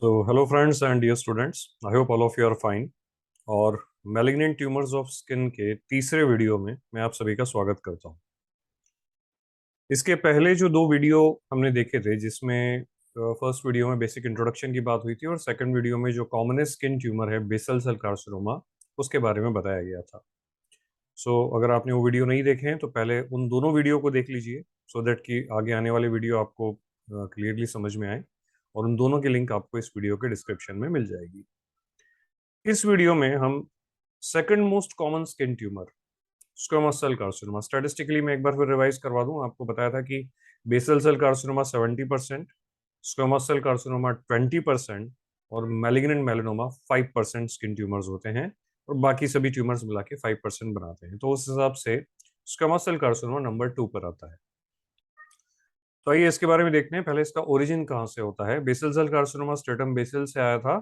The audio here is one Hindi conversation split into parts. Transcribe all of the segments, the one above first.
तो hello friends and dear students, I hope all of you are fine. और मैलिग्नेंट ट्यूमर्स ऑफ स्किन के तीसरे वीडियो में मैं आप सभी का स्वागत करता हूं। इसके पहले जो दो वीडियो हमने देखे थे, जिसमें फर्स्ट वीडियो में बेसिक इंट्रोडक्शन की बात हुई थी और सेकंड वीडियो में जो कॉमनेस्ट स्किन ट्यूमर है बेसल सेल कार्सिनोमा, उसके बारे में बताया गया था। अगर आपने वो वीडियो नहीं देखे हैं तो पहले उन दोनों वीडियो को देख लीजिए, सो दैट कि आगे आने वाले वीडियो आपको क्लियरली समझ में आए। और उन दोनों की लिंक आपको इस वीडियो के डिस्क्रिप्शन में मिल जाएगी। इस वीडियो में हम second most common skin tumour squamous cell carcinoma, statistically मैं एक बार फिर रिवाइज करवा दूं। आपको बताया था कि basal cell carcinoma 70%, squamous cell carcinoma 20% और मैलिग्नेंट मेलानोमा 5% स्किन ट्यूमर्स होते हैं, और बाकी सभी ट्यूमर्स मिला के 5% बनाते हैं। तो उस हिसाब से स्क्वेमोस सेल कार्सिनोमा नंबर 2 पर आता है। तो आइए इसके बारे में देखते हैं। पहले इसका ओरिजिन कहाँ से होता है। Basal cell carcinoma stratum basal से आया था।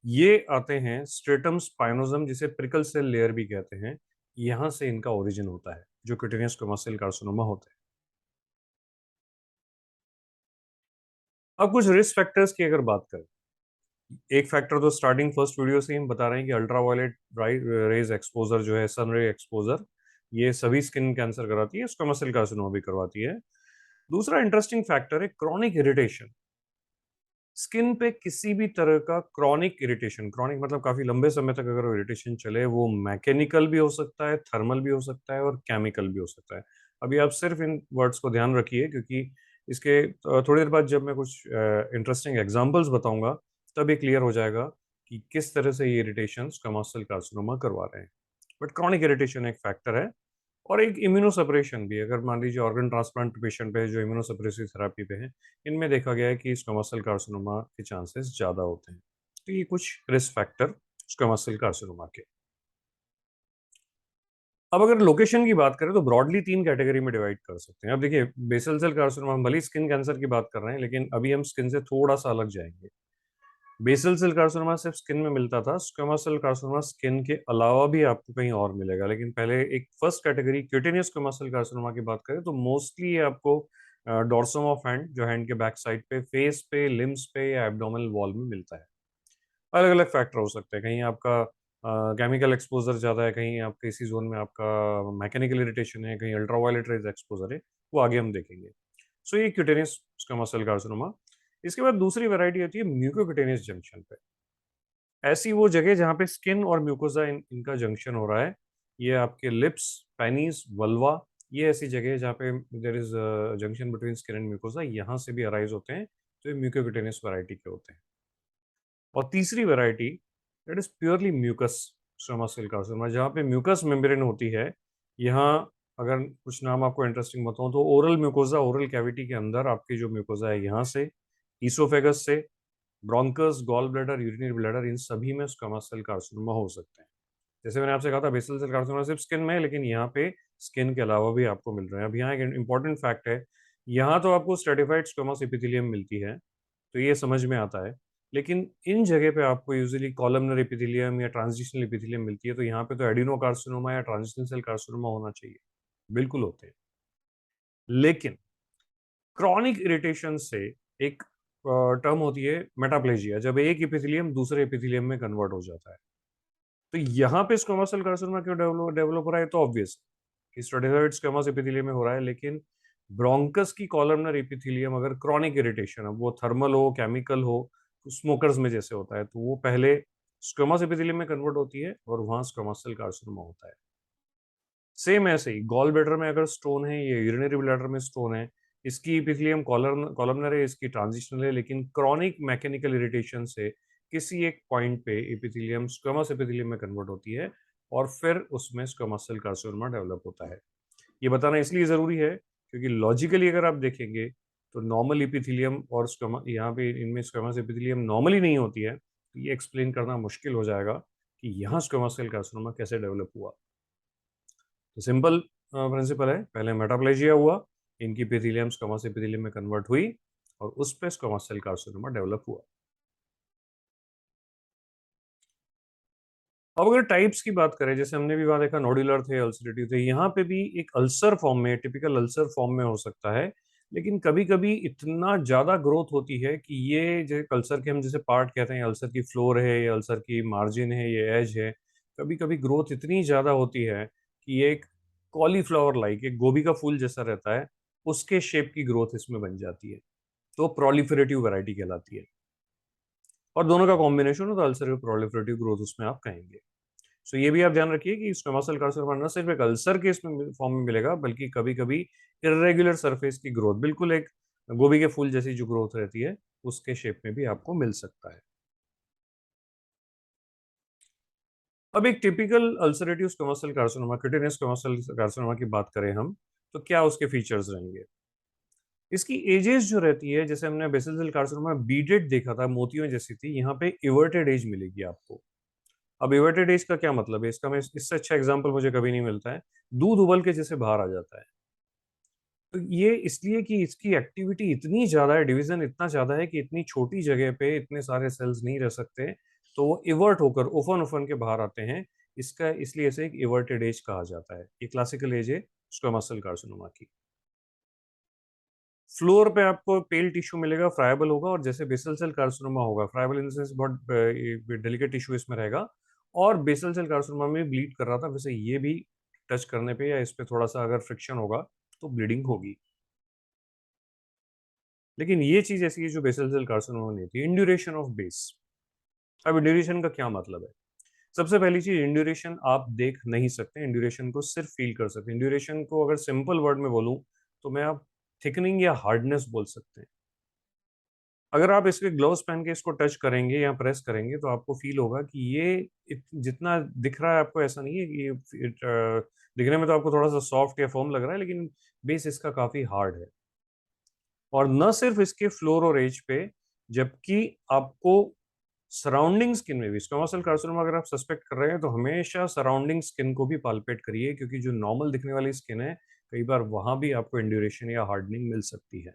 ये आते हैं स्ट्रेटम स्पाइनोजम, जिसे प्रिकल सेल लेयर भी कहते हैं, यहां से इनका ओरिजिन होता है, जो क्यूटेनियस स्क्वेमोस सेल कार्सिनोमा होते हैं। अब कुछ रिस्क फैक्टर्स की अगर बात करें, एक फैक्टर तो स्टार्टिंग फर्स्ट वीडियो से ही हम बता रहे हैं कि अल्ट्रावायलेट रेज एक्सपोजर जो है, सन रे एक्सपोजर, ये सभी स्किन कैंसर कराती है, स्क्वेमोस सेल कार्सिनोमा भी करवाती है। दूसरा इंटरेस्टिंग फैक्टर है क्रॉनिक इरिटेशन। स्किन पे किसी भी तरह का क्रॉनिक इरिटेशन, क्रॉनिक मतलब काफी लंबे समय तक अगर वो इरिटेशन चले, वो मैकेनिकल भी हो सकता है, थर्मल भी हो सकता है और केमिकल भी हो सकता है। अभी आप सिर्फ इन वर्ड्स को ध्यान रखिए, क्योंकि इसके थोड़ी देर बाद जब मैं कुछ इंटरेस्टिंग एग्जांपल्स बताऊंगा, तब ये क्लियर हो जाएगा कि किस तरह से ये इरिटेशन स्क्वेमोस सेल कार्सिनोमा करवा रहे हैं। बट क्रॉनिक इरिटेशन एक फैक्टर है। और एक इम्यूनोसप्रेशन भी, अगर मान लीजिए ऑर्गन ट्रांसप्लांट पेशेंट पे जो इम्यूनोसप्रेसिव थेरेपी पे है, इनमें देखा गया है कि स्क्वेमोस सेल कार्सिनोमा के चांसेस ज्यादा होते हैं। तो ये कुछ रिस्क फैक्टर स्क्वेमोस सेल कार्सिनोमा के। अब अगर लोकेशन की बात करें तो ब्रॉडली तीन कैटेगरी में डिवाइड कर सकते हैं। अब देखिए, बेसल सेल कार्सिनोमा, हम भले स्किन कैंसर की बात कर रहे हैं, लेकिन अभी हम स्किन से थोड़ा सा अलग जाएंगे। बेसल सेल कार्सिनोमा सिर्फ स्किन में मिलता था, स्क्वेमोस सेल कार्सिनोमा स्किन के अलावा भी आपको कहीं और मिलेगा। लेकिन पहले एक first category cutaneous squamous cell carcinoma की बात करें तो मोस्टली ये आपको डोर्सम ऑफ हैंड, जो हैंड के बैक साइड पे, फेस पे, लिम्स पे या एब्डोमिनल वॉल में मिलता है। अलग अलग फैक्टर हो सकते हैं, कहीं आपका केमिकल एक्सपोजर ज्यादा है, कहीं आपके इसी जोन में आपका मैकेनिकल इरिटेशन है, कहीं अल्ट्रावायलेट रेज एक्सपोजर है, वो आगे हम देखेंगे। सो ये क्यूटेनियस स्क्वेमोस सेल कार्सिनोमा। इसके बाद दूसरी वैरायटी होती है म्यूकोक्यूटेनियस जंक्शन पे। ऐसी वो जगह जहाँ पे स्किन और म्यूकोसा इनका जंक्शन हो रहा है। ये आपके लिप्स, पेनिस, वल्वा, ये ऐसी जगह है जहाँ पे there is junction between skin and mucosa, यहाँ से भी अराइज होते हैं। तो ये म्यूकोक्यूटेनियस वैरायटी के होते हैं। और तीसरी variety, that is purely mucous squamous cell carcinoma, जहाँ पे म्यूकस मेम्ब्रेन होती है। यहाँ अगर कुछ नाम आपको इंटरेस्टिंग बताऊं तो ओरल म्यूकोसा, ओरल कैविटी के अंदर आपकी जो म्यूकोसा है, यहाँ से, ईसोफेगस से, bronchus, gall bladder, urinary bladder, इन सभी में स्क्वेमोस सेल कार्सिनोमा हो सकते हैं। जैसे मैंने आपसे कहा था, बेसल सेल कार्सिनोमा सिर्फ स्किन में है, लेकिन यहाँ पे स्किन के अलावा भी आपको मिल रहे हैं। अब यहाँ एक इंपॉर्टेंट फैक्ट है, यहाँ तो आपको स्ट्रेटिफाइड स्क्वेमोस एपिथेलियम मिलती है, तो ये समझ में आता है। लेकिन इन जगह पे आपको यूजुअली कॉलमनर एपिथेलियम या ट्रांजिशनल एपिथेलियम मिलती है। तो यहाँ पे तो एडिनोकार्सिनोमा या ट्रांजिशनल सेल कार्सिनोमा होना चाहिए, बिल्कुल होते हैं। लेकिन क्रॉनिक इरिटेशन से एक टर्म होती है मेटाप्लेजिया, जब एक एपिथेलियम दूसरे एपिथेलियम में कन्वर्ट हो जाता है। तो यहाँ पे स्क्वेमोस सेल कार्सिनोमा क्यों डेवलप हो रहा है, तो ऑब्वियस कि स्ट्रेटिफाइड स्क्वेमोस एपिथेलियम में हो रहा है। लेकिन ब्रोंकस की कॉलमनर एपिथेलियम अगर क्रॉनिक इरिटेशन, अब वो थर्मल हो, केमिकल हो, स्मोकर्स में जैसे होता है, तो वो पहले स्क्वेमोस एपिथेलियम में कन्वर्ट होती है और वहां स्क्वेमोस सेल कार्सिनोमा होता है। सेम ऐसे ही गॉल ब्लैडर में अगर स्टोन है, ये यूरिनरी ब्लैडर में स्टोन है, इसकी एपिथेलियम कॉलमनर है, इसकी ट्रांजिशनल है, लेकिन क्रॉनिक मैकेनिकल इरिटेशन से किसी एक पॉइंट पे एपिथेलियम स्क्वेमोस एपिथेलियम में कन्वर्ट होती है और फिर उसमें स्क्वेमोस सेल कार्सिनोमा डेवलप होता है। ये बताना इसलिए जरूरी है क्योंकि लॉजिकली अगर आप देखेंगे तो नॉर्मल एपिथेलियम और स्क्वेमा, यहाँ पे इनमें स्क्वेमोस एपिथेलियम नॉर्मली नहीं होती है, तो ये एक्सप्लेन करना मुश्किल हो जाएगा कि यहाँ स्क्वेमोस सेल कार्सिनोमा कैसे डेवलप हुआ। तो सिंपल प्रिंसिपल है, पहले मेटाप्लेजिया हुआ, इनकी एपिथेलियम स्क्वेमोस एपिथेलियम में कन्वर्ट हुई और उस पे स्क्वेमोस सेल कार्सिनोमा डेवलप हुआ। अब अगर टाइप्स की बात करें, जैसे हमने भी वहां देखा नोडुलर थे, अल्सरेटिव थे, यहाँ पे भी एक अल्सर फॉर्म में, टिपिकल अल्सर फॉर्म में हो सकता है, लेकिन कभी कभी इतना ज्यादा ग्रोथ होती है कि ये जो अल्सर के हम जैसे पार्ट कहते हैं, अल्सर की फ्लोर है, ये अल्सर की मार्जिन है, ये एज है, कभी कभी ग्रोथ इतनी ज्यादा होती है कि ये एक कॉलीफ्लावर लाइक, एक गोभी का फूल जैसा रहता है, उसके शेप की ग्रोथ इसमें बन जाती है। तो प्रोलिफरेटिव वैरायटी कहलाती है। और दोनों का कॉम्बिनेशन हो तो अल्सर प्रोलिफरेटिव ग्रोथ उसमें आप कहेंगे। सो ये भी आप ध्यान रखिए कि स्क्वेमोस सेल कार्सिनोमा न सिर्फ एक अल्सर के इसमें फॉर्म में मिलेगा, बल्कि कभी कभी इरेगुलर सरफेस की ग्रोथ, बिल्कुल एक गोभी के फूल जैसी जो ग्रोथ रहती है, उसके शेप में भी आपको मिल सकता है। अब एक typical ulcerative squamous cell carcinoma, cutaneous squamous cell carcinoma की बात करें हम, तो क्या उसके फीचर्स रहेंगे? इसकी एजेस जो रहती है, जैसे हमने बेसिल सेल कार्सिनोमा बीडेड देखा था, मोतियों जैसी थी, यहाँ पे इवर्टेड एज मिलेगी आपको। अब इवर्टेड एज का क्या मतलब है? इसका मैं इससे अच्छा एग्जांपल मुझे कभी नहीं मिलता है। दूध उबल के जैसे बाहर आ जाता है। तो ये इसलिए कि इसकी एक्टिविटी इतनी ज़्यादा है, डिवीज़न इतना ज़्यादा है कि इतनी छोटी जगह पे इतने सारे सेल्स नहीं रह सकते, तो वो इवर्ट होकर ओपन-ओपन के बाहर आते हैं। इसका इसलिए इसे एक इवर्टेड एज कहा जाता है। ये क्लासिकल एज है स्क्वेमोस सेल कार्सिनोमा की। फ्लोर पे आपको पेल टिश्यू मिलेगा, फ्राइबल होगा, और जैसे बेसल सेल कार्सिनोमा होगा, फ्राइबल इन द सेंस बहुत डेलिकेट टिश्यू इसमें रहेगा, और बेसल सेल कार्सिनोमा में ब्लीड कर रहा था, वैसे ये भी टच करने पे या इस पे थोड़ा-सा अगर फ्रिक्शन होगा, तो ब्लीडिंग होगी। लेकिन ये चीज ऐसी है जो बेसल सेल कार्सिनोमा नहीं होती। Induration of base. अब इंड्यूरेशन का क्या मतलब है? सबसे पहली चीज, इंड्यूरेशन आप देख नहीं सकते, इंड्यूरेशन को सिर्फ फील कर सकते हैं। इंड्यूरेशन को अगर सिंपल वर्ड में बोलूं, तो मैं आप थिकनिंग या हार्डनेस बोल सकते हैं। अगर आप इसके ग्लव्स पहन के इसको टच करेंगे या प्रेस करेंगे, तो आपको फील होगा कि ये जितना दिख रहा है आपको, ऐसा नहीं है कि दिखने में तो आपको थोड़ा सा सॉफ्ट या फर्म लग रहा है, लेकिन बेस इसका काफी हार्ड है। और न सिर्फ इसके फ्लोर और एज पे, जबकि आपको सराउंडिंग स्किन में भी, स्क्वेमोस सेल कार्सिनोमा अगर आप सस्पेक्ट कर रहे हैं, तो हमेशा सराउंडिंग स्किन को भी पाल्पेट करिए, क्योंकि जो नॉर्मल दिखने वाली स्किन है, कई बार वहां भी आपको इंड्यूरेशन या हार्डनिंग मिल सकती है।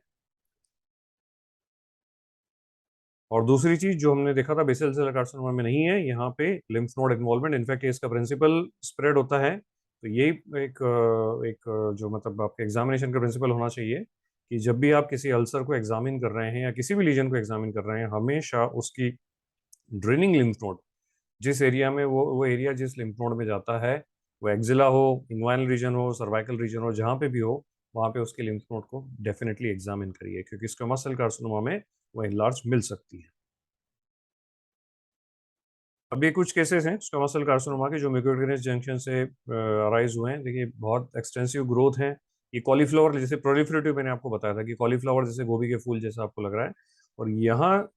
और दूसरी चीज जो हमने देखा था बेसल सेल कार्सिनोमा में नहीं है, यहाँ पे लिम्फ नोड इन्वॉल्वमेंट, इनफैक्ट इसका प्रिंसिपल स्प्रेड होता है। तो ये जो मतलब आपके एग्जामिनेशन का प्रिंसिपल होना चाहिए कि जब भी आप किसी अल्सर को एग्जामिन कर रहे हैं या किसी भी लीजन को एग्जामिन कर रहे हैं, हमेशा उसकी ड्रेनिंग लिम्फ नोड, जिस एरिया में वो एरिया जिस लिम्फ नोड में जाता है, वो एक्जिला हो, इंग्वाइनल रीजन हो, सर्वाइकल रीजन हो, जहाँ पे भी हो, वहाँ पे उसके लिम्फ नोड को डेफिनेटली एग्जामिन करिए, क्योंकि स्क्वेमोस सेल कार्सिनोमा में वो इनलार्ज मिल सकती है। अब ये कुछ केसेस हैं स्क्वेमोस सेल कार्सिनोमा के जो म्यूकोक्यूटेनियस जंक्शन से अराइज हुए हैं। देखिए, बहुत एक्सटेंसिव ग्रोथ है। ये कॉलीफ्लावर जैसे प्रोलिफरेटिव, मैंने आपको बताया था कि कॉलीफ्लावर जैसे गोभी के फूल जैसा आपको लग रहा है। और यहाँ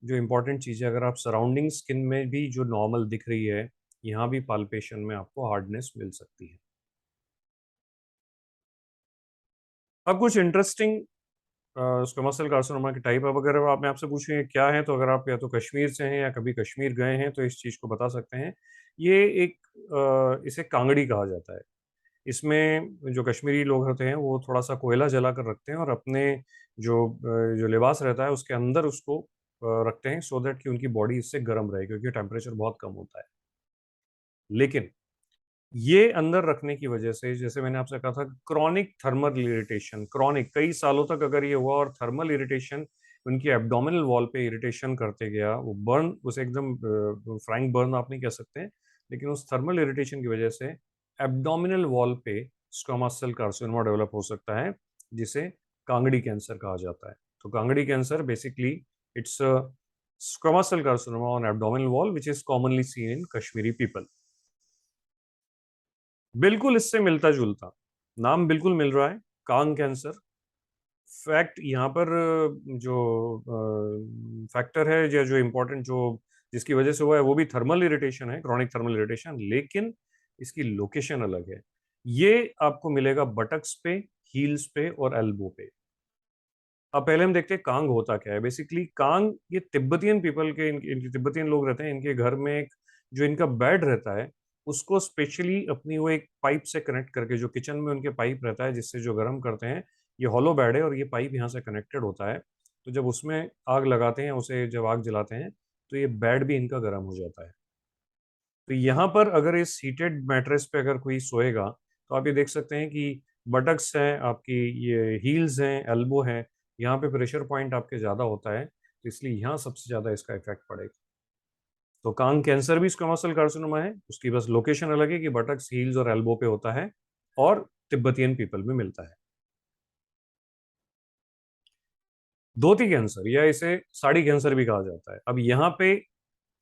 जो इंपॉर्टेंट चीज़ है, अगर आप सराउंडिंग स्किन में भी जो नॉर्मल दिख रही है, यहाँ भी पाल्पेशन में आपको हार्डनेस मिल सकती है। अब कुछ इंटरेस्टिंग स्क्वेमोस सेल कार्सिनोमा के टाइप, अब अगर आप मैं आपसे पूछें क्या है, तो अगर आप या तो कश्मीर से हैं या कभी कश्मीर गए हैं, तो इस चीज़ को बता सकते हैं। ये एक इसे कांगड़ी कहा जाता है। इसमें जो कश्मीरी लोग होते हैं, वो थोड़ा सा कोयला जला कर रखते हैं, और अपने जो लिबास रहता है उसके अंदर उसको रखते हैं, सो दैट कि उनकी बॉडी इससे गर्म रहे, क्योंकि टेम्परेचर बहुत कम होता है। लेकिन ये अंदर रखने की वजह से, जैसे मैंने आपसे कहा था, क्रॉनिक थर्मल इरिटेशन, क्रॉनिक कई सालों तक अगर ये हुआ, और थर्मल इरिटेशन उनकी एब्डोमिनल वॉल पे इरिटेशन करते गया, वो बर्न, उसे एकदम फ्रैंक बर्न आप नहीं कह सकते, लेकिन उस थर्मल इरिटेशन की वजह से एब्डोमिनल वॉल पे स्क्वेमोस सेल कार्सिनोमा डेवलप हो सकता है, जिसे कांगड़ी कैंसर कहा जाता है। तो Kangri cancer basically it's squamous cell carcinoma on abdominal wall which is commonly seen in Kashmiri people. बिल्कुल इससे मिलता जुलता नाम बिल्कुल मिल रहा है, कांग कैंसर। फैक्ट यहाँ पर जो फैक्टर है, या जो इम्पोर्टेंट जो जिसकी वजह से हुआ है, वो भी थर्मल इरिटेशन है, क्रॉनिक थर्मल इरिटेशन, लेकिन इसकी लोकेशन अलग है। ये आपको मिलेगा बटक्स पे, हील्स पे और एल्बो पे। अब पहले हम देखते हैं कांग होता क्या है। बेसिकली कांग, ये तिब्बतियन पीपल के, इनके तिब्बतियन लोग रहते हैं, इनके घर में एक जो इनका बेड रहता है, उसको स्पेशली अपनी वो एक पाइप से कनेक्ट करके, जो किचन में उनके पाइप रहता है जिससे जो गर्म करते हैं, ये हॉलो बेड है और ये पाइप यहाँ से कनेक्टेड होता है। तो जब उसमें आग लगाते हैं, उसे जब आग जलाते हैं, तो ये बेड भी इनका गर्म हो जाता है। तो यहाँ पर अगर इस हीटेड मैट्रेस पे अगर कोई सोएगा, तो आप ये देख सकते हैं कि बटक्स हैं आपकी, ये हील्स हैं, एल्बो हैं, यहाँ पे प्रेशर पॉइंट आपके ज़्यादा होता है, तो इसलिए यहाँ सबसे ज़्यादा इसका इफेक्ट पड़ेगा। तो कान कैंसर भी स्क्वामस सेल कार्सिनोमा है, उसकी बस लोकेशन अलग है कि बटक्स, हील्स और एल्बो पे होता है, और तिब्बतियन पीपल में मिलता है। धोती कैंसर या इसे साड़ी कैंसर भी कहा जाता है। अब यहाँ पे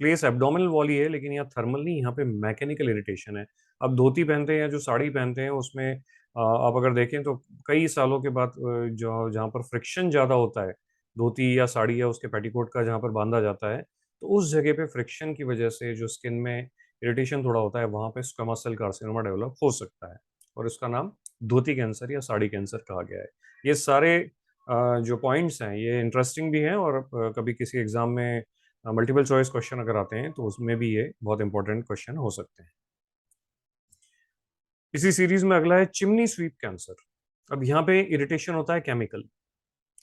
प्लेस एब्डोमिनल वॉल ही है, लेकिन यहाँ थर्मल नहीं, यहाँ पे मैकेनिकल इरिटेशन है। अब धोती पहनते हैं या जो साड़ी पहनते हैं उसमें आप अगर देखें तो कई सालों के बाद जो जहाँ पर फ्रिक्शन ज़्यादा होता है, धोती या साड़ी या उसके पेटीकोट का जहाँ पर बांधा जाता है, तो उस जगह पे फ्रिक्शन की वजह से जो स्किन में इरिटेशन थोड़ा होता है, वहाँ पे स्क्वेमस सेल कार्सिनोमा डेवलप हो सकता है, और इसका नाम धोती कैंसर या साड़ी कैंसर कहा गया है। ये सारे जो पॉइंट्स हैं ये इंटरेस्टिंग भी हैं, और कभी किसी एग्जाम में मल्टीपल चॉइस क्वेश्चन अगर आते हैं तो उसमें भी ये बहुत इंपॉर्टेंट क्वेश्चन हो सकते हैं। इसी सीरीज में अगला है चिमनी स्वीप कैंसर। अब यहाँ पे इरिटेशन होता है केमिकल।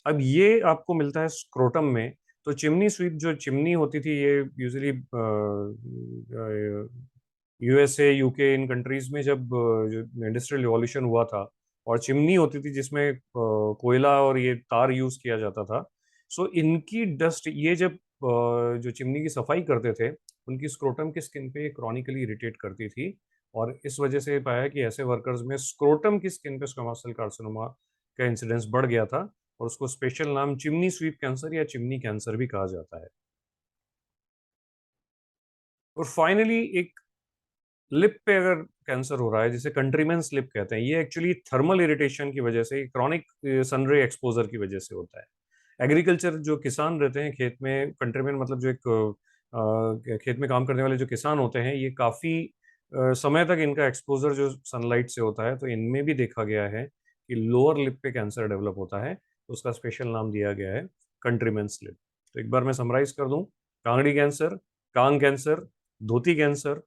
अब ये आपको मिलता है स्क्रोटम में। तो चिमनी स्वीप, जो चिमनी होती थी, ये यूजुअली यूएसए, यूके, इन कंट्रीज में जब जो इंडस्ट्रियल रिवॉल्यूशन हुआ था, और चिमनी होती थी जिसमें कोयला और ये तार यूज किया जाता था, सो इनकी डस्ट, ये जब जो चिमनी की सफाई करते थे, उनकी स्क्रोटम की स्किन पे क्रॉनिकली इरिटेट करती थी, और इस वजह से पाया कि ऐसे वर्कर्स में स्क्रोटम की स्किन पे स्क्वामस सेल कार्सिनोमा का इंसिडेंस बढ़ गया था, और उसको स्पेशल नाम चिमनी स्वीप कैंसर या चिमनी कैंसर भी कहा जाता है। और फाइनली एक लिप पे अगर कैंसर हो रहा है, जिसे कंट्रीमैन स्लिप कहते हैं, ये एक्चुअली थर्मल इरिटेशन की वजह से, क्रॉनिक सनरे एक्सपोजर की वजह से होता है। एग्रीकल्चर, जो किसान रहते हैं खेत में, कंट्रीमैन मतलब जो एक खेत में काम करने वाले जो किसान होते हैं, ये काफी समय तक इनका एक्सपोजर जो सनलाइट से होता है, तो इनमें भी देखा गया है कि लोअर लिप पे कैंसर डेवलप होता है, तो उसका स्पेशल नाम दिया गया है कंट्रीमैन स्लिप। तो एक बार मैं समराइज कर दूं: कांगड़ी कैंसर, कांग कैंसर, धोती कैंसर,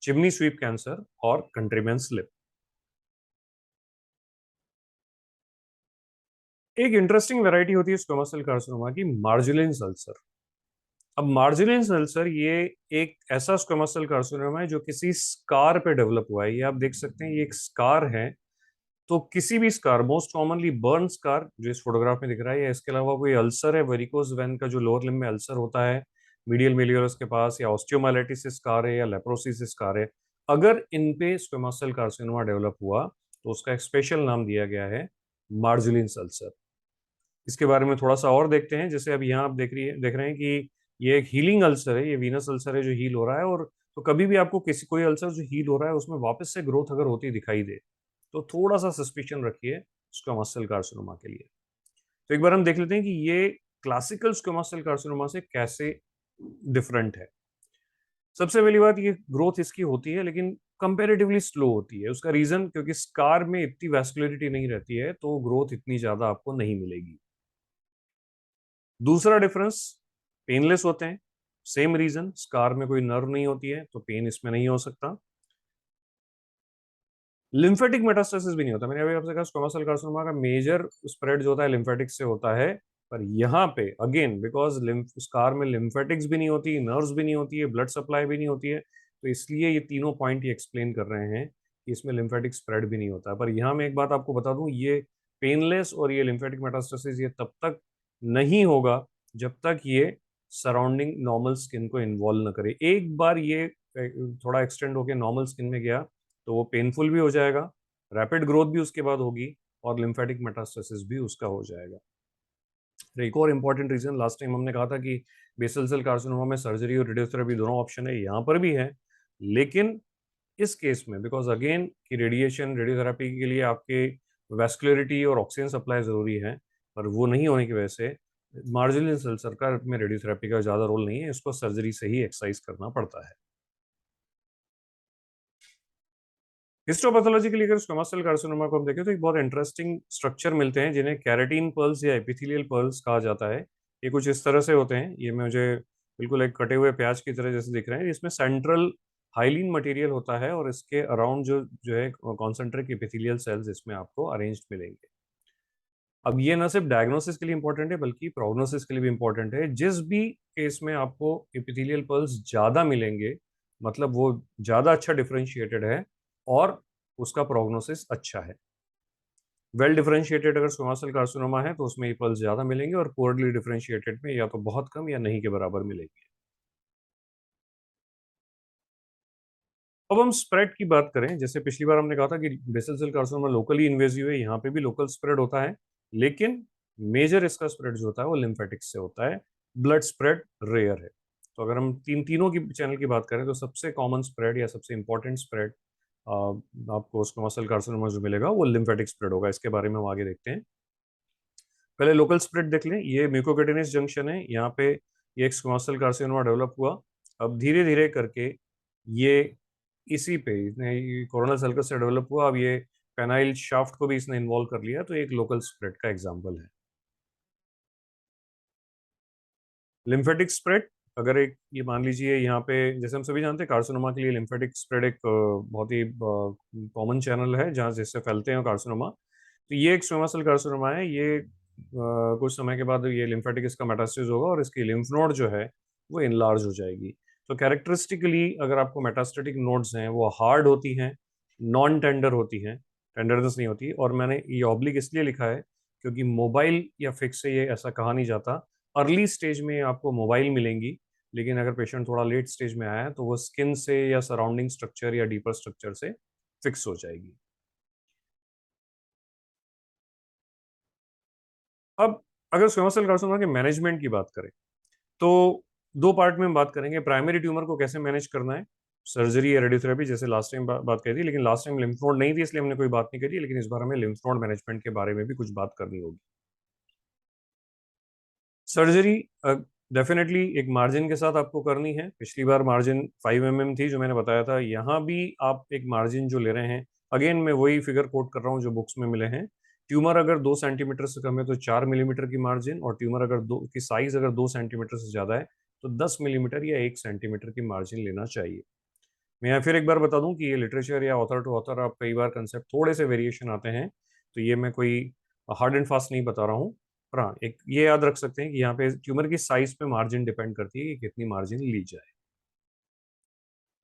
चिमनी स्वीप कैंसर और कंट्रीमैन स्लिप। एक इंटरेस्टिंग वैरायटी होती है स्क्वेमस सेल कार्सिनोमा की, मार्जिलिन्स अल्सर। अब मार्जिलिन्स अल्सर ये एक ऐसा स्क्वेमस सेल कार्सिनोमा है जो किसी स्कार पे डेवलप हुआ है। ये आप देख सकते हैं, ये एक स्कार है। तो किसी भी scar, most commonly burn scar जो इस फोटोग्राफ में दिख रहा है, या इसके अलावा कोई अल्सर है, वेरिकोज वेन का जो लोअर लिम्ब में अल्सर होता है मीडियल मेलियोरस के पास, या ऑस्टियोमाइलिटिस स्कार है, या लेप्रोसिस स्कार है, अगर इन पे स्क्वेमस सेल कार्सिनोमा डेवलप हुआ, तो उसका एक स्पेशल नाम दिया गया है मार्जिलिन्स अल्सर। इसके बारे में थोड़ा सा और देखते हैं। जैसे अब यहाँ आप देख रहे हैं कि ये एक हीलिंग अल्सर है, ये वीनस अल्सर है जो हील हो रहा है। और तो कभी भी आपको किसी कोई अल्सर जो हील हो रहा है उसमें वापस से ग्रोथ अगर होती दिखाई दे, तो थोड़ा सा सस्पिशन रखिए स्क्वेमस सेल कार्सिनोमा के लिए। तो एक बार हम देख लेते हैं कि ये क्लासिकल स्क्वेमस सेल कार्सिनोमा से कैसे डिफरेंट है। सबसे पहली बात, ये ग्रोथ इसकी होती है लेकिन कंपैरेटिवली स्लो होती है। उसका रीजन, क्योंकि स्कार में इतनी वैस्कुलरिटी नहीं रहती है, तो ग्रोथ इतनी ज्यादा आपको नहीं मिलेगी। दूसरा डिफरेंस, पेनलेस होते हैं। सेम रीजन, स्कार में कोई नर्व नहीं होती है, तो पेन इसमें नहीं हो सकता। लिम्फेटिक मेटास्टेसिस भी नहीं होता। मैंने अभी आपसे कहा स्क्वामस सेल कार्सिनोमा का मेजर स्प्रेड जो होता है लिम्फेटिक से होता है, पर यहाँ पे अगेन बिकॉज लिम्फ स्कार में लिम्फेटिक्स भी नहीं होती, नर्व्स भी नहीं होती है, ब्लड सप्लाई भी नहीं होती है, तो इसलिए ये तीनों पॉइंट ही एक्सप्लेन कर रहे हैं कि इसमें लिम्फेटिक स्प्रेड भी नहीं होता है। पर यहाँ मैं एक बात आपको बता दूं, ये पेनलेस और ये लिम्फेटिक मेटास्टेसिस ये तब तक नहीं होगा जब तक ये सराउंडिंग नॉर्मल स्किन को इन्वॉल्व न करे। एक बार ये थोड़ा एक्सटेंड होकर नॉर्मल स्किन में गया, तो वो पेनफुल भी हो जाएगा, रैपिड ग्रोथ भी उसके बाद होगी, और लिम्फेटिक मेटास्टेसिस भी उसका हो जाएगा। तो एक और इंपॉर्टेंट रीजन, लास्ट टाइम हमने कहा था कि बेसल सेल कार्सिनोमा में सर्जरी और रेडियोथेरेपी दोनों ऑप्शन है, यहाँ पर भी है। लेकिन इस केस में बिकॉज अगेन कि रेडिएशन, रेडियोथेरेपी के लिए आपके वैस्कुलरिटी और ऑक्सीजन सप्लाई जरूरी है, पर वो नहीं होने की वजह से मार्जिनल सेल सर्कर में रेडियोथेरेपी का ज्यादा रोल नहीं है, इसको सर्जरी से ही एक्सरसाइज करना पड़ता है। हिस्टोपैथोलॉजी के लिए अगर स्क्वेमस सेल कार्सिनोमा को हम देखें, तो एक बहुत इंटरेस्टिंग स्ट्रक्चर मिलते हैं जिन्हें कैरेटीन पर्ल्स या एपिथेलियल पर्ल्स कहा जाता है। ये कुछ इस तरह से होते हैं, ये मुझे बिल्कुल एक कटे हुए प्याज की तरह जैसे दिख रहे हैं। इसमें सेंट्रल हाइलीन मटेरियल होता है, और इसके अराउंड जो जो है कॉन्सेंट्रिक एपिथेलियल सेल्स इसमें आपको अरेंज्ड मिलेंगे। अब ये ना सिर्फ डायग्नोसिस के लिए इंपॉर्टेंट है, बल्कि प्रोग्नोसिस के लिए भी इंपॉर्टेंट है। जिस भी केस में आपको एपिथेलियल पर्ल्स ज्यादा मिलेंगे, मतलब वो ज्यादा अच्छा डिफरेंशिएटेड है, और उसका प्रोग्नोसिस अच्छा है। वेल डिफरेंशिएटेड अगर स्क्वामस सेल कार्सिनोमा है तो उसमें ये पल्स ज़्यादा मिलेंगे, और पुअरली डिफरेंशिएटेड में या तो बहुत कम या नहीं के बराबर मिलेंगे। अब हम स्प्रेड की बात करें, जैसे पिछली बार हमने कहा था कि basal cell carcinoma locally invasive है, यहाँ पे भी लोकल स्प्रेड होता है, लेकिन मेजर इसका स्प्रेड जो होता है वो लिम्फेटिक्स से होता है, ब्लड स्प्रेड रेयर है। तो अगर हम तीनों की चैनल की बात करें तो सबसे कॉमन स्प्रेड या सबसे इंपॉर्टेंट स्प्रेड आपको स्क्वामस सेल कार्सिनोमा जो मिलेगा वो लिम्फेटिक स्प्रेड होगा। इसके बारे में हम आगे देखते हैं। पहले लोकल स्प्रेड देख लें। ये म्यूकोक्यूटेनियस जंक्शन है, यहाँ पे ये एक स्क्वामस सेल कार्सिनोमा डेवलप हुआ। अब धीरे धीरे करके ये इसी पे इसने कोरोनल सल्कस से डेवलप हुआ। अब ये पेनाइल शाफ्ट को भी इसने इन्वॉल्व कर लिया, तो एक लोकल स्प्रेड का एग्जांपल है। लिम्फेटिक स्प्रेड, अगर एक ये मान लीजिए यहाँ पे, जैसे हम सभी जानते हैं कार्सिनोमा के लिए लिम्फेटिक स्प्रेड एक बहुत ही कॉमन चैनल है जहाँ जिससे फैलते हैं कार्सिनोमा। तो ये एक स्क्वामस सेल कार्सिनोमा है। ये कुछ समय के बाद ये लिम्फेटिक इसका मेटास्टेज होगा और इसकी लिम्फ नोड जो है वो इनलार्ज हो जाएगी। तो कैरेक्टरिस्टिकली अगर आपको मेटास्टेटिक नोड्स हैं वो हार्ड होती हैं, नॉन टेंडर होती हैं, टेंडरनेस नहीं होती। और मैंने ये ऑब्लिक इसलिए लिखा है क्योंकि मोबाइल या फिक्स से ये ऐसा कहा नहीं जाता। अर्ली स्टेज में आपको मोबाइल मिलेंगी, लेकिन अगर पेशेंट थोड़ा लेट स्टेज में आया है तो वो स्किन से या सराउंडिंग स्ट्रक्चर या डीपर स्ट्रक्चर से फिक्स हो जाएगी। अब अगर स्क्वामस सेल कार्सिनोमा के मैनेजमेंट की बात करें तो दो पार्ट में हम बात करेंगे। प्राइमरी ट्यूमर को कैसे मैनेज करना है, सर्जरी या रेडियोथेरेपी, जैसे लास्ट टाइम बात करी थी, लेकिन लास्ट टाइम लिम्फ नोड नहीं थी इसलिए हमने कोई बात नहीं करी, लेकिन इस बार हमें लिम्फ नोड मैनेजमेंट के बारे में भी कुछ बात करनी होगी। सर्जरी डेफिनेटली एक मार्जिन के साथ आपको करनी है। पिछली बार मार्जिन 5 mm थी जो मैंने बताया था, यहाँ भी आप एक मार्जिन जो ले रहे हैं, अगेन मैं वही फिगर कोट कर रहा हूँ जो बुक्स में मिले हैं। ट्यूमर अगर 2 सेंटीमीटर से कम है तो 4 मिलीमीटर की मार्जिन, और ट्यूमर अगर दो की साइज अगर 2 सेंटीमीटर से ज्यादा है तो 10 मिलीमीटर या 1 सेंटीमीटर की मार्जिन लेना चाहिए। मैं यहाँ फिर एक बार बता दूं कि ये लिटरेचर या ऑथर टू ऑथर, आप कई बार कंसेप्ट थोड़े से वेरिएशन आते हैं, तो ये मैं कोई हार्ड एंड फास्ट नहीं बता रहा हूँ। पर हाँ, एक ये याद रख सकते हैं कि यहाँ पे ट्यूमर की साइज पे मार्जिन डिपेंड करती है कि कितनी मार्जिन ली जाए।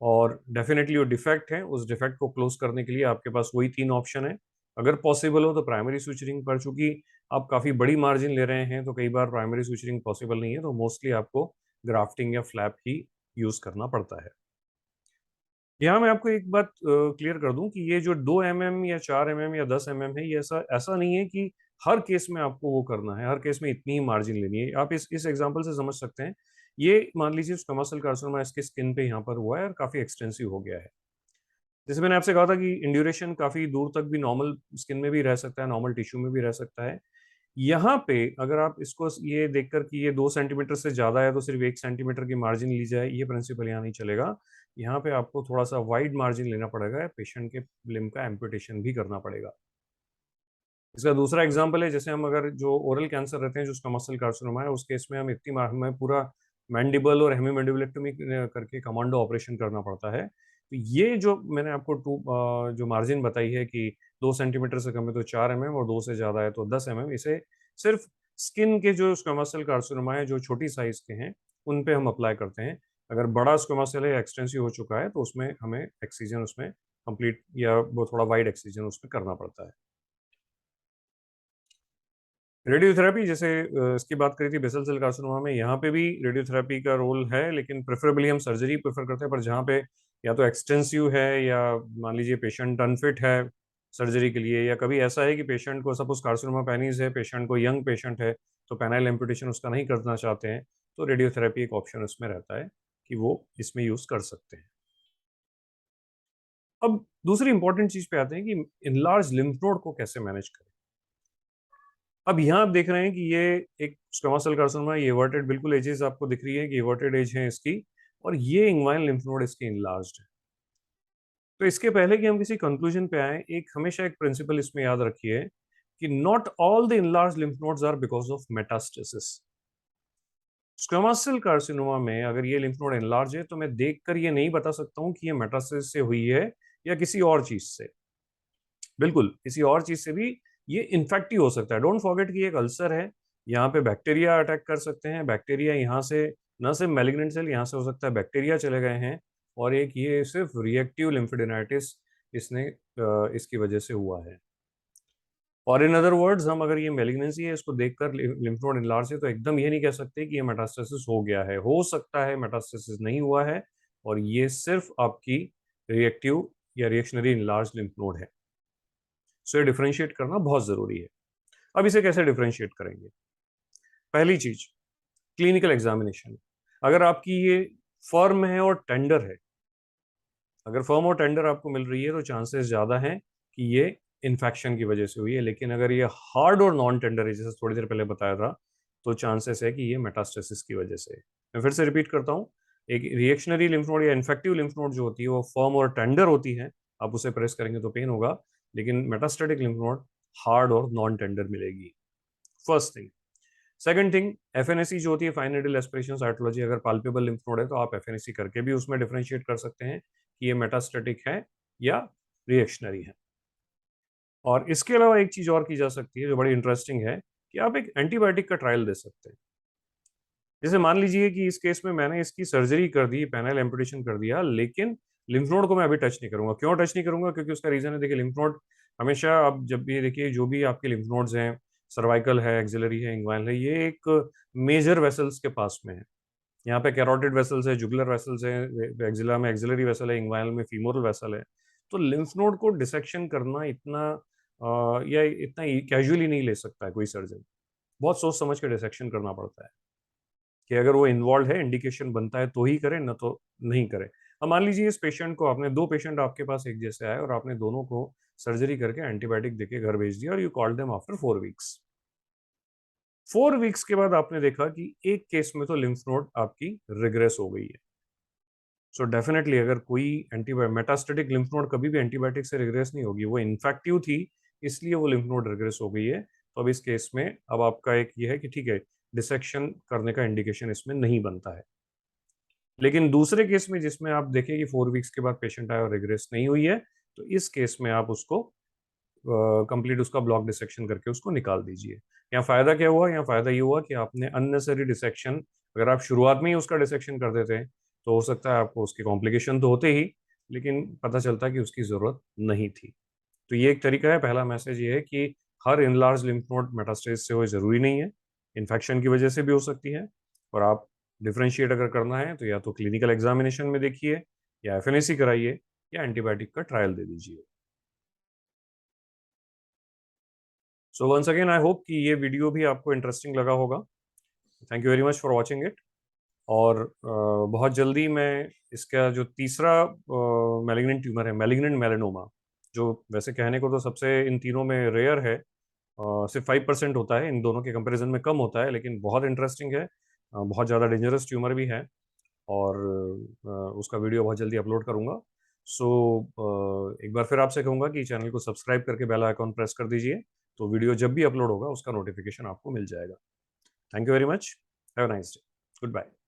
और डेफिनेटली जो डिफेक्ट है उस डिफेक्ट को क्लोज करने के लिए आपके पास वही 3 ऑप्शन है। अगर पॉसिबल हो तो प्राइमरी सुचरिंग, पर चूंकि आप काफ़ी बड़ी मार्जिन ले रहे हैं तो कई बार प्राइमरी सुचरिंग पॉसिबल नहीं है, तो मोस्टली आपको ग्राफ्टिंग या फ्लैप ही यूज़ करना पड़ता है। यहाँ मैं आपको एक बात क्लियर कर दूं कि ये जो 2 mm या 4 mm या 10 mm है, ये ऐसा ऐसा नहीं है कि हर केस में आपको वो करना है, हर केस में इतनी ही मार्जिन लेनी है। आप इस एग्जांपल से समझ सकते हैं। ये मान लीजिए स्क्वामस सेल कार्सिनोमा इसके स्किन पे यहाँ पर हुआ है और काफी एक्सटेंसिव हो गया है। जैसे मैंने आपसे कहा था कि इंड्यूरेशन काफी दूर तक भी नॉर्मल स्किन में भी रह सकता है, नॉर्मल टिश्यू में भी रह सकता है। यहाँ पे अगर आप इसको ये देखकर कि ये 2 सेंटीमीटर से ज्यादा है तो सिर्फ 1 सेंटीमीटर की मार्जिन ली जाए, ये प्रिंसिपल यहाँ नहीं चलेगा। यहाँ पे आपको थोड़ा सा वाइड मार्जिन लेना पड़ेगा, पेशेंट के लिम्ब का एम्पुटेशन भी करना पड़ेगा। इसका दूसरा एग्जाम्पल है, जैसे हम अगर जो ओरल कैंसर रहते हैं जो स्टमक सेल कार्सिनोमा है, उस केस में हमें पूरा मैंडिबल और हेमीमैंडिबुलेक्टोमी करके कमांडो ऑपरेशन करना पड़ता है। तो ये जो मैंने आपको जो मार्जिन बताई है कि 2 सेंटीमीटर से कम है तो 4 mm, और 2 से ज्यादा है तो 10 mm, इसे सिर्फ स्किन के जो स्क्वामस सेल कार्सिनोमा है जो छोटी साइज के हैं उन पे हम अप्लाई करते हैं। अगर बड़ा स्क्वामस सेल है, एक्सटेंसिव हो चुका है, तो उसमें हमें एक्सीजन उसमें कंप्लीट या वो थोड़ा वाइड एक्सीजन उसमें करना पड़ता है। रेडियोथेरेपी, जैसे इसकी बात करी थी बेसल सेल कार्सिनोमा में, यहाँ पे भी रेडियोथेरेपी का रोल है, लेकिन प्रेफरेबली हम सर्जरी प्रेफर करते हैं। पर जहाँ पे या तो एक्सटेंसिव है या मान लीजिए पेशेंट अनफिट है सर्जरी के लिए, या कभी ऐसा है कि पेशेंट को सपोज कार्सिनोमा पेनिस है, पेशेंट को यंग पेशेंट है तो पेनाइल एम्पुटेशन उसका नहीं करना चाहते हैं, तो रेडियोथेरेपी एक ऑप्शन उसमें रहता है कि वो इसमें यूज कर सकते हैं। अब दूसरी इंपॉर्टेंट चीज पे आते हैं कि इनलार्ज लिम्फ नोड को कैसे मैनेज करें। अब यहाँ आप देख रहे हैं कि ये एक स्क्वामस सेल कार्सिनोमा, ये एवर्टेड बिल्कुल एजेस आपको दिख रही है कि एवर्टेड एज है इसकी, और ये इंग्वाइन लिम्फ नोड इसकी इनलार्ज्ड है। तो इसके पहले कि हम किसी कंक्लूजन पे आए, एक हमेशा एक प्रिंसिपल इसमें याद रखिए कि not all the enlarge lymph nodes are because of metastasis. Squamous cell carcinoma में अगर ये लिम्फ नोड इनलार्ज है तो मैं देखकर ये नहीं बता सकता हूँ कि ये मेटास्टेसिस से हुई है या किसी और चीज से। बिल्कुल किसी और चीज से भी ये इन्फेक्टिव हो सकता है। डोंट फॉरगेट कि एक अल्सर है, यहाँ पे बैक्टीरिया अटैक कर सकते हैं। बैक्टीरिया यहाँ से न सिर्फ मैलिग्नेंट सेल, यहाँ से हो सकता है बैक्टीरिया चले गए हैं, और एक ये सिर्फ रिएक्टिव लिम्फेडेनाइटिस इसने इसकी वजह से हुआ है। और इन अदर वर्ड्स, हम अगर ये मेलिग्नेंसी है इसको देखकर लिम्फ नोड इनलार्ज है तो एकदम ये नहीं कह सकते कि ये मेटास्टेसिस हो गया है। हो सकता है मेटास्टेसिस नहीं हुआ है और ये सिर्फ आपकी रिएक्टिव या रिएक्शनरी इनलार्ज लिम्फ नोड है। सो ये डिफरेंशिएट करना बहुत जरूरी है। अब इसे कैसे डिफरेंशिएट करेंगे? पहली चीज, क्लिनिकल एग्जामिनेशन। अगर आपकी ये फर्म है और टेंडर है, अगर फर्म और टेंडर आपको मिल रही है तो चांसेस ज्यादा हैं कि ये इन्फेक्शन की वजह से हुई है। लेकिन अगर ये हार्ड और नॉन टेंडर है, जैसे थोड़ी देर पहले बताया था, तो चांसेस है कि ये मेटास्टेसिस की वजह से। मैं फिर से रिपीट करता हूँ, एक रिएक्शनरी लिम्फ नोड या इन्फेक्टिव लिम्फ नोड जो होती है वो फर्म और टेंडर होती है, आप उसे प्रेस करेंगे तो पेन होगा। लेकिन मेटास्टेटिक लिम्फ नोड हार्ड और नॉन टेंडर मिलेगी। First thing. Second thing, FNAC जो होती है, फाइन नीडल एस्पिरेशन साइटोलॉजी, अगर पाल्पेबल लिम्फ नोड है तो आप एफएनएसी करके भी उसमें डिफरेंशिएट कर सकते हैं कि ये मेटास्टेटिक है या रिएक्शनरी है। और इसके अलावा एक चीज और की जा सकती है जो बड़ी इंटरेस्टिंग है, कि आप एक एंटीबायोटिक का ट्रायल दे सकते हैं। जैसे मान लीजिए कि इस केस में मैंने इसकी सर्जरी कर दी, पैनल एम्पुटेशन कर दिया, लेकिन लिम्फ नोड को मैं अभी टच नहीं करूंगा। क्यों टच नहीं करूंगा? क्योंकि उसका रीजन है, देखिए लिम्फ नोड हमेशा, आप जब भी देखिए जो भी आपके लिम्फ नोड्स हैं, सर्वाइकल है, एक्सिलरी है, इंग्वाइनल है, ये एक मेजर वेसल्स के पास में है। यहाँ पे कैरोटिड वेसल्स है, जुगुलर वेसल्स है, एक्सिला में एक्सिलरी वेसल है, इंग्वाइनल में फीमोरल वेसल है। तो लिम्फ नोड को डिसेक्शन करना इतना या इतना कैजुअली नहीं ले सकता है कोई सर्जन। बहुत सोच समझ के डिसेक्शन करना पड़ता है कि अगर वो इन्वॉल्व है, इंडिकेशन बनता है तो ही करें, न तो नहीं करें। अब मान लीजिए इस पेशेंट को, आपने दो पेशेंट आपके पास एक जैसे आए और आपने दोनों को सर्जरी करके एंटीबायोटिक देके घर भेज दिया और you called them after 4 weeks. 4 weeks के बाद आपने देखा कि एक केस में तो लिम्फ नोड आपकी रिग्रेस हो गई है। सो डेफिनेटली अगर कोई मेटास्टेटिक लिम्फ नोड कभी भी एंटीबायोटिक से रिग्रेस नहीं होगी, वो इन्फेक्टिव थी इसलिए वो लिम्फ नोड रिग्रेस हो गई है। तो अब इस केस में अब आपका एक ये है कि ठीक है, डिसेक्शन करने का इंडिकेशन इसमें नहीं बनता है। लेकिन दूसरे केस में जिसमें आप देखें कि 4 वीक्स के बाद पेशेंट आया और रिग्रेस नहीं हुई है, तो इस केस में आप उसको कंप्लीट उसका ब्लॉक डिसेक्शन करके उसको निकाल दीजिए। यहाँ फायदा क्या हुआ? यहाँ फायदा ये हुआ कि आपने अननेसेसरी डिसेक्शन, अगर आप शुरुआत में ही उसका डिसेक्शन कर देते तो हो सकता है आपको उसके कॉम्प्लिकेशन तो होते ही, लेकिन पता चलता कि उसकी जरूरत नहीं थी। तो ये एक तरीका है। पहला मैसेज ये है कि हर इनलार्ज लिम्फ नोड मेटास्टेसिस से हो जरूरी नहीं है, इन्फेक्शन की वजह से भी हो सकती है। और आप डिफ्रेंशिएट अगर करना है तो या तो क्लिनिकल एग्जामिनेशन में देखिए, या एफएनएसी कराइए, या एंटीबायोटिक का ट्रायल दे दीजिए। So once again I hope कि ये वीडियो भी आपको इंटरेस्टिंग लगा होगा। Thank you very much for watching it. और बहुत जल्दी मैं इसका जो तीसरा मैलिग्नेंट ट्यूमर है, मैलिग्नेंट मेलानोमा, जो वैसे कहने को तो सबसे इन तीनों में रेयर है, सिर्फ 5% होता है, इन दोनों के कंपैरिजन में कम होता है, लेकिन बहुत इंटरेस्टिंग है, बहुत ज़्यादा डेंजरस ट्यूमर भी है। और उसका वीडियो बहुत जल्दी अपलोड करूंगा। सो एक बार फिर आपसे कहूंगा कि चैनल को सब्सक्राइब करके बेल आइकॉन प्रेस कर दीजिए, तो वीडियो जब भी अपलोड होगा उसका नोटिफिकेशन आपको मिल जाएगा। Thank you very much. Have a nice day. Good bye.